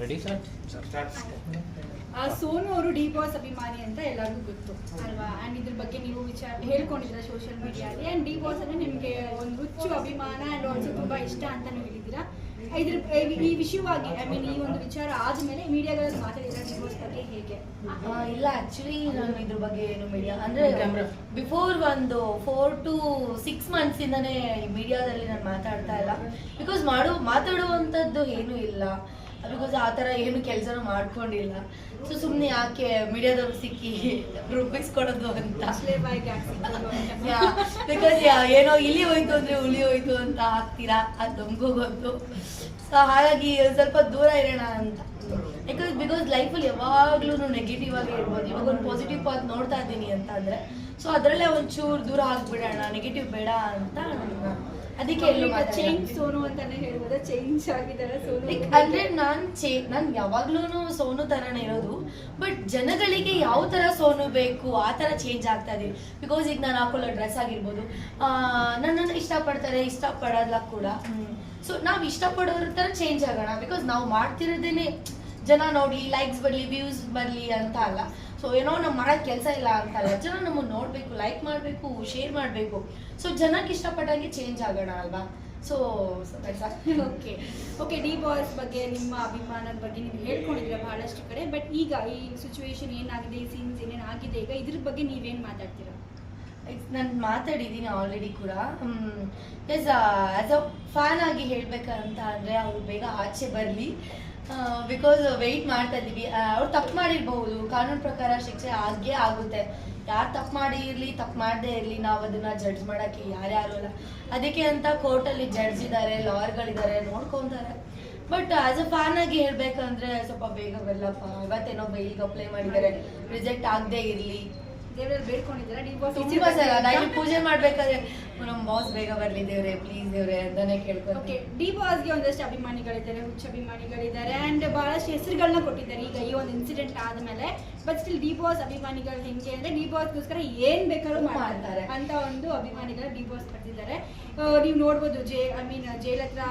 Ready sir? Sonu ಅವರು D boss ಅಭಿಮಾನಿ ಅಂತ ಎಲ್ಲರಿಗೂ ಗೊತ್ತು ಅಲ್ವಾ. ಅಂಡ್ ಇದ್ರ ಬಗ್ಗೆ ನೀವು ಹೇಳ್ಕೊಂಡಿದ್ದೀರಾ ಸೋಷಿಯಲ್ ಮೀಡಿಯಾದಲ್ಲಿ. ಅಂಡ್ ಡಿ ಬಾಸ್ ಅಂದ್ರೆ ನಿಮಗೆ ಒಂದು ಹುಚ್ಚು ಅಭಿಮಾನ ಅಂಡ್ ಆಲ್ಸೋ ತುಂಬಾ ಇಷ್ಟ ಅಂತ ನೀವು ಹೇಳಿದ್ದೀರಾ. ಈ ವಿಷಯವಾಗಿ ಐ ಮೀನ್ ಈ ಒಂದು ವಿಚಾರ ಆದ್ಮೇಲೆ ಮೀಡಿಯಾಗಳಲ್ಲಿ ಮಾತಾಡಿದ್ರೆ ಡಿ ಬಾಸ್ ಬಗ್ಗೆ ಹೇಗೆ? ಇಲ್ಲ, ಆಕ್ಚುಲಿ ನಾನು ಇದ್ರ ಬಗ್ಗೆ ಏನು ಮೀಡಿಯಾ ಅಂದ್ರೆ ಬಿಫೋರ್ ಒಂದು 4 to 6 months ಇಂದಾನೆ ಮೀಡಿಯಾದಲ್ಲಿ ನಾನು ಮಾತಾಡ್ತಾ ಇಲ್ಲ. ಬಿಕಾಸ್ ಮಾತಾಡುವಂಥದ್ದು ಏನೂ ಇಲ್ಲ. ಬಿಕಾಸ್ ಆ ಥರ ಏನು ಕೆಲಸನೂ ಮಾಡ್ಕೊಂಡಿಲ್ಲ. ಸೊ ಸುಮ್ಮನೆ ಯಾಕೆ ಮೀಡಿಯಾದವ್ರು ಸಿಕ್ಕಿ ರೂಪಿಸ್ಕೊಡೋದು ಅಂತ. ಬಿಕಾಸ್ ಏನೋ ಇಲ್ಲಿ ಹೋಯ್ತು ಅಂದ್ರೆ ಹುಲಿ ಹೋಯ್ತು ಅಂತ ಹಾಕ್ತೀರಾ, ಅದು ನಮಗೂ ಗೊತ್ತು. ಸೊ ಹಾಗಾಗಿ ಸ್ವಲ್ಪ ದೂರ ಇರೋಣ ಅಂತ. ಬಿಕಾಸ್ ಲೈಫಲ್ಲಿ ಯಾವಾಗ್ಲೂ ನೆಗೆಟಿವ್ ಆಗಿ ಇರ್ಬೋದು. ಇವಾಗ ಒಂದು ಪಾಸಿಟಿವ್ ಪಾತ್ ನೋಡ್ತಾ ಇದ್ದೀನಿ ಅಂತ ಅಂದ್ರೆ ಸೊ ಅದರಲ್ಲೇ ಒಂಚೂರು ದೂರ ಆಗ್ಬಿಡೋಣ, ನೆಗೆಟಿವ್ ಬೇಡ ಅಂತ ಅದಕ್ಕೆ ಚೇಂಜ್ ಸೋನು ಅಂತಾನೆ ಹೇಳ್ಬೋದು. ಚೇಂಜ್ ಆಗಿದ್ದಾರೆ ಸೋನು ಅಂದ್ರೆ ನಾನ್ ಯಾವಾಗ್ಲೂ ಸೋನು ತರಾನೇ ಇರೋದು. ಬಟ್ ಜನಗಳಿಗೆ ಯಾವ ತರ ಸೋನು ಬೇಕು ಆ ತರ ಚೇಂಜ್ ಆಗ್ತಾ ಇದೀವಿ. ಬಿಕಾಸ್ ಈಗ ನಾನು ಹಾಕೊಳ್ಳೋ ಡ್ರೆಸ್ ಆಗಿರ್ಬೋದು, ನನ್ನನ್ನು ಇಷ್ಟಪಡೋಲ್ಲ ಕೂಡ. ಸೊ ನಾವ್ ಇಷ್ಟಪಡೋರ ತರ ಚೇಂಜ್ ಆಗೋಣ. ಬಿಕಾಸ್ ನಾವು ಮಾಡ್ತಿರೋದೇನೆ ಜನ ನೋಡಿ ಲೈಕ್ಸ್ ಬರ್ಲಿ, ವ್ಯೂಸ್ ಬರ್ಲಿ ಅಂತ ಅಲ್ಲ. ಸೊ ಏನೋ ನಾವು ಮಾಡೋದು ಕೆಲಸ ಇಲ್ಲ ಅಂತಲ್ಲ, ಜನ ನಮ್ಮನ್ನು ನೋಡ್ಬೇಕು, ಲೈಕ್ ಮಾಡಬೇಕು, ಶೇರ್ ಮಾಡಬೇಕು. ಸೊ ಜನಕ್ಕೆ ಇಷ್ಟಪಟ್ಟಂಗೆ ಚೇಂಜ್ ಆಗೋಣ ಅಲ್ವಾ. ಸೊ ಓಕೆ ಡಿ ಬಾಸ್ ಬಗ್ಗೆ ನಿಮ್ಮ ಅಭಿಮಾನದ ಬಗ್ಗೆ ನೀವು ಹೇಳ್ಕೊಂಡಿದ್ದೀರಾ ಬಹಳಷ್ಟು ಕಡೆ. ಬಟ್ ಈಗ ಈ ಸಿಚುವೇಶನ್ ಏನಾಗಿದೆ, ಈ ಸೀನ್ಸ್ ಏನೇನು ಆಗಿದೆ, ಈಗ ಇದ್ರ ಬಗ್ಗೆ ನೀವೇನು ಮಾತಾಡ್ತೀರಾ? ನಾನು ಮಾತಾಡಿದ್ದೀನಿ ಆಲ್ರೆಡಿ ಕೂಡ. ಆಸ್ ಅ ಫ್ಯಾನ್ ಆಗಿ ಹೇಳ್ಬೇಕಂತ ಅಂದರೆ ಅವರು ಬೇಗ ಆಚೆ ಬರಲಿ. ಬಿಕಾಸ್ ವೆಯ್ಟ್ ಮಾಡ್ತಾ ಇದ್ದೀವಿ. ಅವ್ರು ತಪ್ಪು ಮಾಡಿರ್ಬಹುದು, ಕಾನೂನು ಪ್ರಕಾರ ಶಿಕ್ಷೆ ಆಗೇ ಆಗುತ್ತೆ. ಯಾರು ತಪ್ಪು ಮಾಡಿರಲಿ, ತಪ್ಪು ಮಾಡದೇ ಇರಲಿ, ನಾವು ಅದನ್ನ ಜಡ್ಜ್ ಮಾಡೋಕ್ಕೆ ಯಾರ್ಯಾರು ಅಲ್ಲ. ಅದಕ್ಕೆ ಅಂತ ಕೋರ್ಟಲ್ಲಿ ಜಡ್ಜ್ ಇದ್ದಾರೆ, ಲಾಯರ್ಗಳಿದ್ದಾರೆ, ನೋಡ್ಕೊತಾರೆ. ಬಟ್ ಆಸ್ ಅ ಫ್ಯಾನ್ ಆಗಿ ಹೇಳ್ಬೇಕಂದ್ರೆ ಸ್ವಲ್ಪ ಬೇಗ ಬರಲಪ್ಪ. ಇವತ್ತೇನೋ ಬೈಲ್ಗೆ ಅಪ್ಲೈ ಮಾಡಿದ್ದಾರೆ, ರಿಜೆಕ್ಟ್ ಆಗದೆ ಇರಲಿ. ದೇವರಲ್ಲಿ ಬೇಡ್ಕೊಂಡಿದ್ದೀರಾ ಡಿ ಬಾಸ್? ತುಂಬಾ ಸಲ ನಾನು ಪೂಜೆ ಮಾಡ್ಬೇಕಾದ್ರೆ ನಮ್ಮ ಬಾಸ್ ಬೇಗ ಬರ್ಲಿ ದೇವ್ರೆ, ಪ್ಲೀಸ್ ದೇವ್ರೆ ಅಂತಾನೆ ಕೇಳ್ಕೊಂಡು. ಓಕೆ, ಡಿ ಬಾಸ್ಗೆ ಒಂದಷ್ಟು ಅಭಿಮಾನಿಗಳಿದ್ದಾರೆ, ಹುಚ್ಚ ಅಭಿಮಾನಿಗಳಿದ್ದಾರೆ ಅಂಡ್ ಬಹಳಷ್ಟು ಹೆಸರುಗಳನ್ನ ಕೊಟ್ಟಿದ್ದಾರೆ ಈಗ ಈ ಒಂದು ಇನ್ಸಿಡೆಂಟ್ ಆದ್ಮೇಲೆ. ಬಟ್ ಸ್ಟಿಲ್ ಡಿ ಬಾಸ್ ಅಭಿಮಾನಿಗಳು ಹೆಂಗೆ ಅಂದ್ರೆ ಡಿ ಬಾಸ್ಗೋಸ್ಕರ ಏನ್ ಬೇಕಾದ್ರೂ ಮಾಡ್ತಾರೆ ಅಂತ ಒಂದು ಅಭಿಮಾನಿಗಳು ಡಿ ಬಾಸ್ ಕಟ್ಟಿದ್ದಾರೆ. ನೀವು ನೋಡ್ಬೋದು, ಜೈಲ್ ಹತ್ರ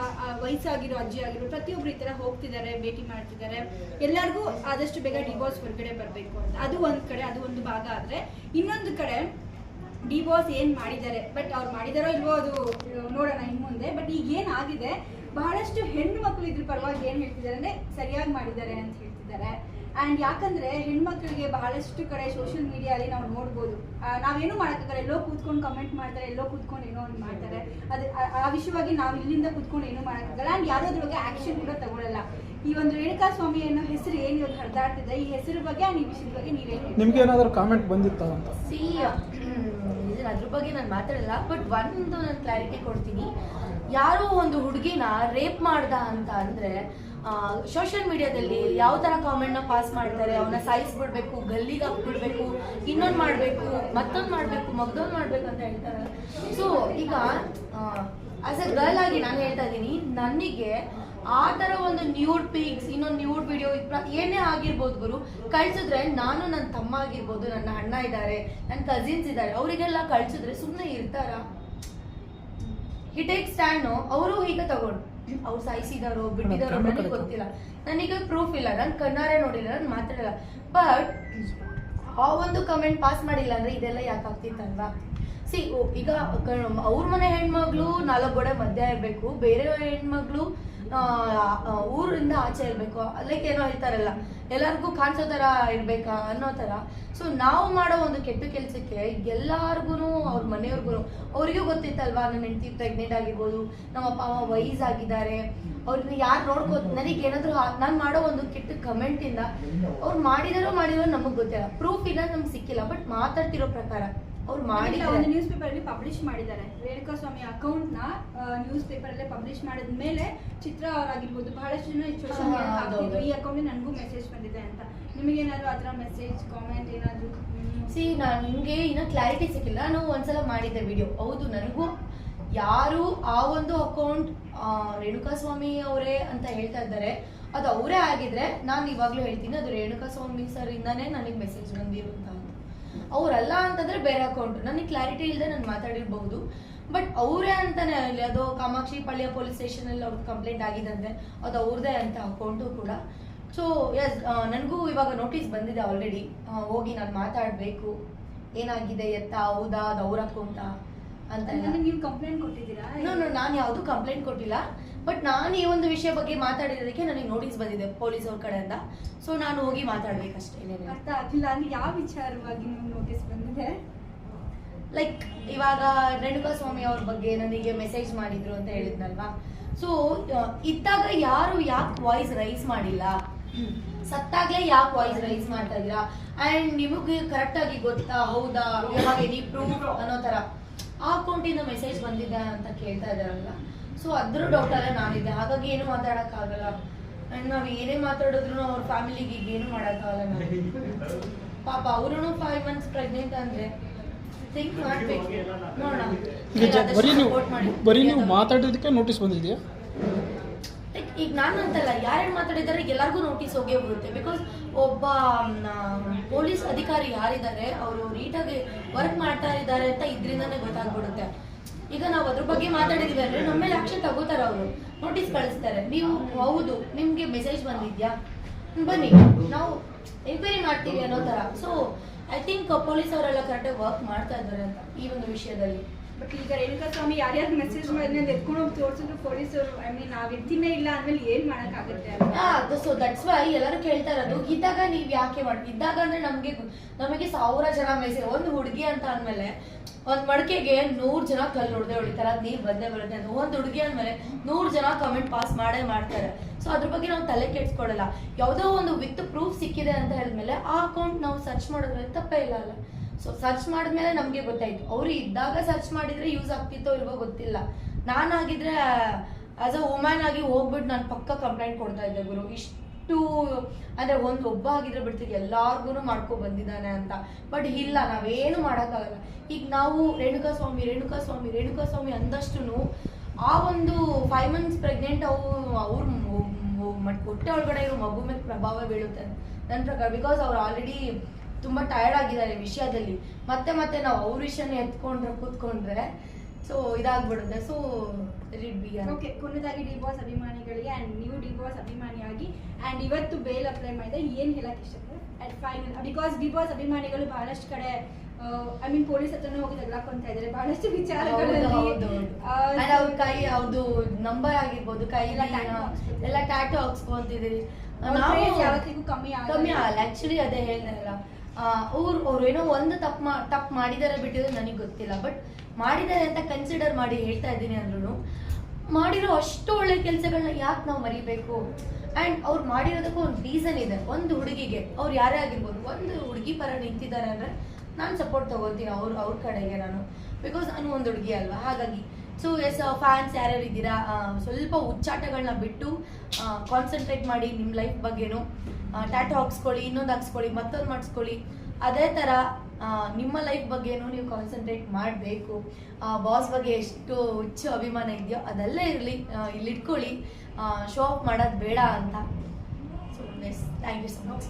ವಯಸ್ಸಾಗಿರೋ ಅಜ್ಜಿ ಆಗಿರೋ ಪ್ರತಿಯೊಬ್ರು ಈ ತರ ಹೋಗ್ತಿದ್ದಾರೆ, ಭೇಟಿ ಮಾಡ್ತಿದ್ದಾರೆ. ಎಲ್ಲರಿಗೂ ಆದಷ್ಟು ಬೇಗ ಡಿ ಬಾಸ್ ಹೊರಗಡೆ ಬರಬೇಕು ಅಂತ. ಅದು ಒಂದ್ ಕಡೆ, ಅದು ಒಂದು ಭಾಗ. ಆದ್ರೆ ಇನ್ನೊಂದು ಕಡೆ ಡಿ ಬಾಸ್ ಏನ್ ಮಾಡಿದ್ದಾರೆ, ಬಟ್ ಅವ್ರು ಮಾಡಿದಾರೋ ಇಲ್ವೋ ಅದು ನೋಡೋಣ ಇನ್ ಮುಂದೆ. ಬಟ್ ಈಗ ಏನಾಗಿದೆ, ಬಹಳಷ್ಟು ಹೆಣ್ಣು ಮಕ್ಕಳು ಇದ್ರ ಪರವಾಗಿ ಏನ್ ಹೇಳ್ತಿದ್ದಾರೆ ಅಂದ್ರೆ ಸರಿಯಾಗಿ ಮಾಡಿದ್ದಾರೆ ಅಂತ ಹೇಳ್ತಿದ್ದಾರೆ. ಅಂಡ್ ಯಾಕಂದ್ರೆ ಹೆಣ್ಮಕ್ಳಿಗೆ ಬಹಳಷ್ಟು ಕಡೆ ಸೋಷಿಯಲ್ ಮೀಡಿಯಾದಲ್ಲಿ ನಾವು ನೋಡ್ಬೋದು, ನಾವೇನು ಮಾಡೋಕ್ಕಾಗಲ್ಲ. ಎಲ್ಲೋ ಕೂತ್ಕೊಂಡು ಕಮೆಂಟ್ ಮಾಡ್ತಾರೆ, ಎಲ್ಲೋ ಕೂತ್ಕೊಂಡು ಏನೋ ಒಂದು ಮಾಡ್ತಾರೆ. ಅದು ಆ ವಿಷಯವಾಗಿ ನಾವು ಇಲ್ಲಿಂದ ಕೂತ್ಕೊಂಡು ಏನೂ ಮಾಡೋಕ್ಕಾಗಲ್ಲ. ಅಂಡ್ ಯಾರೋ ಅದ್ರ ಬಗ್ಗೆ ಆಕ್ಷನ್ ಕೂಡ ತಗೊಳ್ಳಲ್ಲ. ಈ ಒಂದು ರೇಣುಕಾ ಸ್ವಾಮಿ ಅನ್ನೋ ಹೆಸರು ಏನು ಇವಾಗ ಹರಿದಾಡ್ತಿದೆ, ಈ ಹೆಸರು ಬಗ್ಗೆ ಈ ವಿಷಯದ ಬಗ್ಗೆ ನೀವೇನು, ನಿಮ್ಗೆ ಏನಾದರೂ ಕಾಮೆಂಟ್ ಬಂದಿತ್ತ ಅಂತ? ಅದ್ರ ಬಗ್ಗೆ ನಾನು ಮಾತಾಡಲ್ಲ. ಬಟ್ ಒಂದು ನಾನು ಕ್ಲಾರಿಟಿ ಕೊಡ್ತೀನಿ. ಯಾರೋ ಒಂದು ಹುಡುಗಿನ ರೇಪ್ ಮಾಡ್ದ ಅಂತ ಅಂದ್ರೆ ಸೋಷಿಯಲ್ ಮೀಡಿಯಾದಲ್ಲಿ ಯಾವ ತರ ಕಾಮೆಂಟ್ನ ಪಾಸ್ ಮಾಡ್ತಾರೆ, ಅವನ್ನ ಸಾಯಿಸ್ಬಿಡ್ಬೇಕು, ಗಲ್ಲಿಗೆ ಹಾಕ್ಬಿಡ್ಬೇಕು, ಇನ್ನೊಂದು ಮಾಡಬೇಕು, ಮತ್ತೊಂದು ಮಾಡಬೇಕು, ಮಗ್ದೊಂದು ಮಾಡ್ಬೇಕು ಅಂತ ಹೇಳ್ತಾರಲ್ಲ. ಸೊ ಈಗ ಆಸ್ ಎ ಗರ್ಲ್ ಆಗಿ ನಾನು ಹೇಳ್ತಾ ಇದ್ದೀನಿ, ನನಗೆ ಆ ಥರ ಒಂದು ನ್ಯೂಡ್ ಪಿಕ್ಸ್, ಇನ್ನೊಂದು ನ್ಯೂಡ್ ವಿಡಿಯೋ ಏನೇ ಆಗಿರ್ಬೋದು ಗುರು ಕಳ್ಸಿದ್ರೆ, ನಾನು ನನ್ನ ತಮ್ಮ ಆಗಿರ್ಬೋದು, ನನ್ನ ಅಣ್ಣ ಇದ್ದಾರೆ, ನನ್ನ ಕಸಿನ್ಸ್ ಇದ್ದಾರೆ, ಅವರಿಗೆಲ್ಲ ಕಳ್ಸಿದ್ರೆ ಸುಮ್ಮನೆ ಇರ್ತಾರ? ಹಿ ಟೇಕ್ ಸ್ಟ್ಯಾಂಡ್. ಅವರು ಹೀಗೆ ತಗೊಂಡು ಅವ್ರು ಸಾಯಿಸಿದಾರೋ ಬಿಟ್ಟಿದಾರೋ ನನಗೆ ಗೊತ್ತಿಲ್ಲ, ನನಗೆ ಪ್ರೂಫ್ ಇಲ್ಲ, ನಾನು ಕಣ್ಣಾರೆ ನೋಡಿಲ್ಲ, ನಾನು ಮಾತಾಡಲ್ಲ. ಬಟ್ ಆ ಒಂದು ಕಮೆಂಟ್ ಪಾಸ್ ಮಾಡಿಲ್ಲ ಅಂದ್ರೆ ಇದೆಲ್ಲ ಯಾಕೆ ಆಗ್ತಿತ್ತಲ್ವಾ? ಈಗ ಅವ್ರ ಮನೆ ಹೆಣ್ಮಗ್ಳು 4 ಗೋಡೆ ಮಧ್ಯ ಇರಬೇಕು, ಬೇರೆ ಹೆಣ್ಮಗ್ಳು ಊರಿಂದ ಆಚೆ ಇರಬೇಕು. ಲೈಕ್ ಏನೋ ಹೇಳ್ತಾರಲ್ಲ, ಎಲ್ಲರಿಗೂ ಕಾಣಿಸೋ ಥರ ಇರ್ಬೇಕಾ ಅನ್ನೋ ಥರ. ಸೊ ನಾವು ಮಾಡೋ ಒಂದು ಕೆಟ್ಟ ಕೆಲಸಕ್ಕೆ ಎಲ್ಲಾರ್ಗು, ಅವ್ರ ಮನೆಯವ್ರಿಗೂ, ಅವ್ರಿಗೂ ಗೊತ್ತಿತ್ತಲ್ವಾ, ನನ್ನ ಹೆಂಡತಿ ಪ್ರೆಗ್ನೆಂಟ್ ಆಗಿರ್ಬೋದು, ನಮ್ಮ ಅಪ್ಪ ಅಮ್ಮ ವಯಸ್ಸಾಗಿದ್ದಾರೆ, ಅವ್ರನ್ನ ಯಾರು ನನಗೆ ಏನಾದರೂ ನಾನು ಮಾಡೋ ಒಂದು ಕೆಟ್ಟ ಕಮೆಂಟಿಂದ ಅವ್ರು ಮಾಡಿದಾರೋ ನಮಗೆ ಗೊತ್ತಿಲ್ಲ, ಪ್ರೂಫ್ ಇಲ್ಲ, ನಮ್ಗೆ ಸಿಕ್ಕಿಲ್ಲ. ಬಟ್ ಮಾತಾಡ್ತಿರೋ ಪ್ರಕಾರ ಅವ್ರು ಮಾಡಿ ಒಂದು ನ್ಯೂಸ್ ಪೇಪರ್ ಅಲ್ಲಿ ಪಬ್ಲಿಷ್ ಮಾಡಿದ್ದಾರೆ. ರೇಣುಕಾ ಸ್ವಾಮಿ ಅಕೌಂಟ್ ನ ನ್ಯೂಸ್ ಪೇಪರ್ ಅಲ್ಲೇ ಪಬ್ಲಿಷ್ ಮಾಡಿದ ಮೇಲೆ ಚಿತ್ರ ಅವರಾಗಿರ್ಬೋದು, ಬಹಳಷ್ಟು ಜನ ಸೋಷಿಯಲ್ ಮೀಡಿಯಾ ಈ ಅಕೌಂಟ್ ನನಗೂ ಮೆಸೇಜ್ ಬಂದಿದೆ ಅಂತ. ನಿಮಗೆ ಏನಾದ್ರು ಆತರ ಮೆಸೇಜ್ ಕಾಮೆಂಟ್ ಏನಾದ್ರು? ನಿಮ್ಗೆ ಇನ್ನೂ ಕ್ಲಾರಿಟಿ ಸಿಕ್ಕಿಲ್ಲ. ನಾನು ಒಂದ್ಸಲ ಮಾಡಿದ್ದೆ ವಿಡಿಯೋ. ಹೌದು, ನನಗೂ ಯಾರು ಆ ಒಂದು ಅಕೌಂಟ್ ರೇಣುಕಾ ಸ್ವಾಮಿ ಅವರೇ ಅಂತ ಹೇಳ್ತಾ ಇದ್ದಾರೆ, ಅದು ಅವರೇ ಆಗಿದ್ರೆ ನಾನು ಇವಾಗ್ಲೂ ಹೇಳ್ತೀನಿ, ಅದು ರೇಣುಕಾ ಸ್ವಾಮಿ ಸರ್ ಇಂದಾನೇ ನನಗೆ ಮೆಸೇಜ್ ಬಂದಿರುವಂತ. ಅವರಲ್ಲ ಅಂತಂದ್ರೆ ಬೇರೆ ಅಕೌಂಟ್. ನನಗೆ ಕ್ಲಾರಿಟಿ ಇಲ್ಲದೆ ನಾನು ಮಾತಾಡಿರ್ಬಹುದು. ಬಟ್ ಅವರೇ ಅಂತಾನೆ ಅಲ್ಲಿ ಅದು ಕಾಮಾಕ್ಷಿ ಪಾಳ್ಯ ಪೊಲೀಸ್ ಸ್ಟೇಷನ್ ಅಲ್ಲಿ ಅವ್ರದ್ದು ಕಂಪ್ಲೇಂಟ್ ಆಗಿದೆ ಅಂದ್ರೆ ಅದು ಅವ್ರದೇ ಅಂತ ಅಕೌಂಟು ಕೂಡ. ಸೊ ಎಸ್, ನನಗೂ ಇವಾಗ ನೋಟಿಸ್ ಬಂದಿದೆ ಆಲ್ರೆಡಿ. ಹೋಗಿ ನಾನು ಮಾತಾಡಬೇಕು ಏನಾಗಿದೆ ಎತ್ತ, ಹೌದಾ ಅದು ಅವ್ರ ಅಕೌಂಟ ಅಂತ. ನೀವು ಕಂಪ್ಲೇಂಟ್ ಕೊಟ್ಟಿದ್ದೀರಾ? ನಾನು ಯಾವುದು ಕಂಪ್ಲೇಂಟ್ ಕೊಟ್ಟಿಲ್ಲ, ಬಟ್ ನಾನು ಈ ಒಂದು ವಿಷಯ ಬಗ್ಗೆ ಮಾತಾಡಿರೋದಕ್ಕೆ ನನಗೆ ನೋಟಿಸ್ ಬಂದಿದೆ ಪೊಲೀಸ್ ಅವ್ರ ಕಡೆಯಿಂದ. ಸೊ ನಾನು ಹೋಗಿ ಮಾತಾಡ್ಬೇಕಷ್ಟೇ. ಅರ್ಥ ಆಗಿಲ್ಲ ಅಂದ್ರೆ ಯಾವ ವಿಚಾರವಾಗಿ ನಿಮ್ಗೆ ನೋಟಿಸ್ ಬಂದಿದೆ? ಲೈಕ್ ಇವಾಗ ರೇಣುಕಾಸ್ವಾಮಿ ಅವ್ರ ಬಗ್ಗೆ ನನಗೆ ಮೆಸೇಜ್ ಮಾಡಿದ್ರು ಅಂತ ಹೇಳಿದ್ನಲ್ವಾ. ಸೊ ಇದ್ದಾಗ ಯಾರು ಯಾಕೆ ವಾಯ್ಸ್ ರೈಸ್ ಮಾಡಿಲ್ಲ, ಸತ್ತಾಗ್ಲೇ ಯಾಕೆ ವಾಯ್ಸ್ ರೈಸ್ ಮಾಡ್ತಾ ಇದೀರಾ, ಅಂಡ್ ನಿಮಗೆ ಕರೆಕ್ಟ್ ಆಗಿ ಗೊತ್ತಾ, ಹೌದಾ, ಇವಾಗ ಎನಿ ಪ್ರೂಫ್ ಅನ್ನೋ ತರ ಆ ಅಕೌಂಟಿಂದ ಮೆಸೇಜ್ ಬಂದಿದೆ ಅಂತ ಕೇಳ್ತಾ ಇದಾರಲ್ಲ. ಸೊ ಅದ್ರ ಡೌಟ್ ಅಲ್ಲೇ ನಾನಿದ್ದೆ, ಹಾಗಾಗಿ ಏನು ಮಾತಾಡಕ್ಕಾಗಲ್ಲ. ಅಂಡ್ ನಾವ್ ಏನೇ ಮಾತಾಡಿದ್ರು ಅವ್ರ ಫ್ಯಾಮಿಲಿಗೆ ಈಗ ಏನು ಮಾಡಕ್ಕಾಗಲ್ಲ. ನಾವು ಪಾಪ ಅವರು 5 months ಪ್ರೆಗ್ನೆಂಟ್ ಅಂದ್ರೆ ಥಿಂಕ್ ಮಾಡ್ಬೇಕು. ನೋಡೋಣ. ಬರೀ ನೀವು ಮಾತಾಡೋದಕ್ಕೆ ನೋಟಿಸ್ ಬಂದಿದೆಯಾ? ಈಗ ನಾನು ಅಂತಲ್ಲ, ಯಾರ್ಯಾರು ಮಾತಾಡಿದ್ದಾರೆ ಎಲ್ಲರಿಗೂ ನೋಟಿಸ್ ಹೋಗೇ ಬರುತ್ತೆ. ಬಿಕಾಸ್ ಒಬ್ಬ ಪೊಲೀಸ್ ಅಧಿಕಾರಿ ಯಾರಿದ್ದಾರೆ ಅವರು ನೀಟಾಗಿ ವರ್ಕ್ ಮಾಡ್ತಾ ಇದ್ದಾರೆ ಅಂತ ಇದರಿಂದಾನೇ ಗೊತ್ತಾಗ್ಬಿಡುತ್ತೆ. ಈಗ ನಾವು ಅದ್ರ ಬಗ್ಗೆ ಮಾತಾಡಿದೀವಿ ಅಂದ್ರೆ ನಮ್ಮ ಮೇಲೆ ಆಕ್ಷನ್ ತಗೋತಾರೆ, ಅವರು ನೋಟಿಸ್ ಕಳಿಸ್ತಾರೆ. ನೀವು ಹೌದು ನಿಮ್ಗೆ ಮೆಸೇಜ್ ಬಂದಿದ್ಯಾ, ಬನ್ನಿ ನಾವು ಎಂಕ್ವೈರಿ ಮಾಡ್ತೀವಿ ಅನ್ನೋ ತರ. ಸೊ ಐ ಥಿಂಕ್ ಪೊಲೀಸ್ ಅವರೆಲ್ಲ ಕರೆಕ್ಟಾಗಿ ವರ್ಕ್ ಮಾಡ್ತಾ ಇದ್ದಾರೆ ಅಂತ ಈ ಒಂದು ವಿಷಯದಲ್ಲಿ. ಬಟ್ ಈಗ ರೇಣುಕಾಸ್ವಾಮಿ ಯಾರ್ಯಾರು ಮೆಸೇಜ್ ಮಾಡಿದ್ಮೇಲೆ ಎತ್ಕೊಂಡು ಹೋಗಿ ತೋರಿಸಿದ್ರು ಪೊಲೀಸರು, ಐ ಮೀನ್ ನಾವ್ ಇರ್ತೀನೇ ಇಲ್ಲ ಅಂದ್ಮೇಲೆ ಏನ್ ಮಾಡಕ್ಕಾಗುತ್ತೆ? ಸೊ ದಟ್ಸ್ ವೈ ಎಲ್ಲರೂ ಕೇಳ್ತಾ ಇರೋದು, ಇದ್ದಾಗ ನೀವ್ ಯಾಕೆ ಮಾಡಿ, ಇದ್ದಾಗ ಅಂದ್ರೆ ನಮಗೆ 1000 ಜನ ಮೆಸೇಜ್, ಒಂದು ಹುಡುಗಿ ಅಂತ ಅಂದ್ಮೇಲೆ ಒಂದ್ ಮಡಕೆಗೆ 100 ಜನ ಕಲ್ಲು ಹೊಡೆದೇ ಹೊಡಿತಾರೆ, ಅದ್ ನೀರ್ ಬಂದೇ ಬರುತ್ತೆ ಅಂತ. ಒಂದ್ ಹುಡುಗಿ ಅಂದ್ಮೇಲೆ 100 ಜನ ಕಮೆಂಟ್ ಪಾಸ್ ಮಾಡೇ ಮಾಡ್ತಾರೆ. ಸೊ ಅದ್ರ ಬಗ್ಗೆ ನಾವು ತಲೆ ಕೆಡ್ಸ್ಕೊಡಲ್ಲ. ಯಾವುದೋ ಒಂದು ವಿತ್ ಪ್ರೂಫ್ ಸಿಕ್ಕಿದೆ ಅಂತ ಹೇಳಿದ್ಮೇಲೆ ಆ ಅಕೌಂಟ್ ನಾವು ಸರ್ಚ್ ಮಾಡಿದ್ರೆ ತಪ್ಪೇ ಇಲ್ಲ ಅಲ್ಲ. ಸೊ ಸರ್ಚ್ ಮಾಡಿದ್ಮೇಲೆ ನಮ್ಗೆ ಗೊತ್ತಾಯ್ತು, ಅವ್ರು ಇದ್ದಾಗ ಸರ್ಚ್ ಮಾಡಿದ್ರೆ ಯೂಸ್ ಆಗ್ತಿತ್ತೋ ಇಲ್ವೋ ಗೊತ್ತಿಲ್ಲ. ನಾನಾಗಿದ್ರೆ ಆಸ್ ಅ ವುಮನ್ ಆಗಿ ಹೋಗ್ಬಿಟ್ಟು ನಾನು ಪಕ್ಕ ಕಂಪ್ಲೇಂಟ್ ಕೊಡ್ತಾ ಇದ್ದೆ ಗುರು. ಇಷ್ಟು ಅಂದ್ರೆ ಒಬ್ಬ ಆಗಿದ್ರೆ ಬಿಡ್ತಿದ್ದೆ, ಎಲ್ಲಾರ್ಗು ಮಾಡ್ಕೊ ಬಂದಿದ್ದಾನೆ ಅಂತ. ಬಟ್ ಇಲ್ಲ, ನಾವೇನು ಮಾಡೋಕ್ಕಾಗಲ್ಲ. ಈಗ ನಾವು ರೇಣುಕಾಸ್ವಾಮಿ ಅಂದಷ್ಟು ಆ ಒಂದು 5 months ಪ್ರೆಗ್ನೆಂಟ್ ಅವ್ರ ಹೊಟ್ಟೆ ಒಳಗಡೆ ಇರೋ ಮಗು ಮೇಲೆ ಪ್ರಭಾವ ಬೀಳುತ್ತೆ ನನ್ನ ಪ್ರಕಾರ. ಬಿಕಾಸ್ ಅವ್ರು ಆಲ್ರೆಡಿ ತುಂಬಾ ಟಯರ್ಡ್ ಆಗಿದ್ದಾರೆ ಈ ವಿಷಯದಲ್ಲಿ. ಮತ್ತೆ ನಾವು ಅವ್ರ ವಿಷಯನ ಕೂತ್ಕೊಂಡ್ರೆ ಸೊ ಇದಾಗ್ಬಿಡುತ್ತೆ. ಸೊ ಓಕೆ, ಕೊನೆಯದಾಗಿ ಡಿ ಬಾಸ್ ಅಭಿಮಾನಿಗಳಿಗೆ ಅಂಡ್ ನೀವು ಡಿ ಬಾಸ್ ಅಭಿಮಾನಿಯಾಗಿ ಅಂಡ್ ಇವತ್ತು ಬೇಲ್ ಅಪ್ಲೈ ಮಾಡಿದ್ರೆ ಏನ್ ಹೇಳಕ್ ಇಷ್ಟಪಡ್ತಾರೆ at final? Because D boss ಅಭಿಮಾನಿಗಳು ಬಹಳಷ್ಟು ಕಡೆ ಐ ಮೀನ್ ಪೊಲೀಸ್ ಹತ್ರನೂ ಹೋಗಿ ತಗ್ಲಾಕೊಂತ ಇದ್ದಾರೆ ಬಹಳಷ್ಟು ವಿಚಾರಗಳಲ್ಲಿ. ಅವ್ರದ್ದು ನಂಬರ್ ಆಗಿರ್ಬೋದು, ಕೈ ಎಲ್ಲ ಟ್ಯಾಟು ಹಾಕ್ಸ್ಕೊಂತಿದ್ದೀರಿ. ಯಾವತ್ತಿಗೂ ಕಮ್ಮಿ ಆಗಲ್ಲ. ಆಕ್ಚುಲಿ ಅದೇ ಹೇಳ್ತಾರಲ್ಲ, ಅವ್ರು ಏನೋ ಒಂದು ತಪ್ಪು ಮಾಡಿದಾರೆ ಬಿಟ್ಟಿದ್ರೆ ನನಗೆ ಗೊತ್ತಿಲ್ಲ. ಬಟ್ ಮಾಡಿದ್ದಾರೆ ಅಂತ ಕನ್ಸಿಡರ್ ಮಾಡಿ ಹೇಳ್ತಾ ಇದ್ದೀನಿ ಅಂದ್ರೂ ಮಾಡಿರೋ ಅಷ್ಟು ಒಳ್ಳೆ ಕೆಲಸಗಳನ್ನ ಯಾಕೆ ನಾವು ಮರಿಬೇಕು? ಅಂಡ್ ಅವ್ರು ಮಾಡಿರೋದಕ್ಕೂ ಒಂದು ರೀಸನ್ ಇದೆ. ಒಂದು ಹುಡುಗಿಗೆ ಅವ್ರು ಯಾರೇ ಆಗಿರ್ಬೋದು, ಒಂದು ಹುಡುಗಿ ಪರ ನಿಂತಿದ್ದಾರೆ ಅಂದ್ರೆ ನಾನು ಸಪೋರ್ಟ್ ತಗೋತೀನಿ ಅವ್ರ ಕಡೆಗೆ ನಾನು. ಬಿಕಾಸ್ ನಾನು ಒಂದು ಹುಡುಗಿ ಅಲ್ವಾ, ಹಾಗಾಗಿ. ಸೊ ಎಸ್, ಫ್ಯಾನ್ಸ್ ಯಾರ್ಯಾರು ಇದ್ದೀರಾ, ಸ್ವಲ್ಪ ಹುಚ್ಚಾಟಗಳನ್ನ ಬಿಟ್ಟು ಕಾನ್ಸಂಟ್ರೇಟ್ ಮಾಡಿ ನಿಮ್ಮ ಲೈಫ್ ಬಗ್ಗೆನೂ. ಟ್ಯಾಟು ಹಾಕ್ಸ್ಕೊಳ್ಳಿ, ಇನ್ನೊಂದು ಹಾಕ್ಸ್ಕೊಳ್ಳಿ, ಮತ್ತೊಂದು ಮಾಡಿಸ್ಕೊಳ್ಳಿ. ಅದೇ ಥರ ನಿಮ್ಮ ಲೈಫ್ ಬಗ್ಗೆನೂ ನೀವು ಕಾನ್ಸಂಟ್ರೇಟ್ ಮಾಡಬೇಕು. ಬಾಸ್ ಬಗ್ಗೆ ಎಷ್ಟು ಹುಚ್ಚು ಅಭಿಮಾನ ಇದೆಯೋ ಅದೆಲ್ಲ ಇರಲಿ, ಇಲ್ಲಿ ಇಟ್ಕೊಳ್ಳಿ. ಶೋ ಆಫ್ ಮಾಡೋದು ಬೇಡ ಅಂತ. So yes, thank you so much.